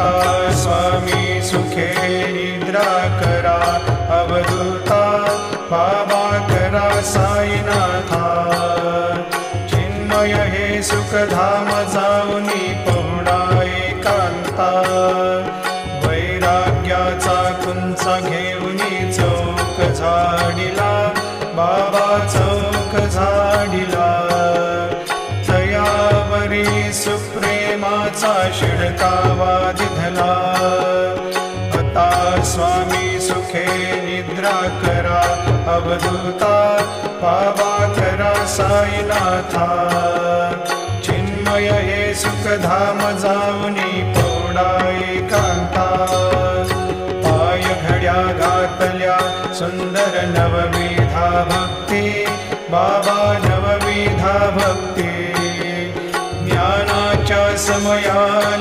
आता स्वामी सुखे निद्रा करा अवधूता बाबा करा साईनाथा चिन्मय हे सुखधाम जाऊनी पहुडा एकांता वैराग्याचा कुंचा घेऊनी चौक झाडिला बाबा चौक झाडिला तयावरी सुप्रेमाचा शिडकावा दिधला आता स्वामी सुखे निद्रा करा अवधूता बाबा करा साईनाथा चिन्मय हे सुखधाम जाऊनी पौडा एकांता पाय घड्या घातल्या सुंदर नवविधा भक्ती बाबा नवविधा भक्ती ज्ञानाच्या समया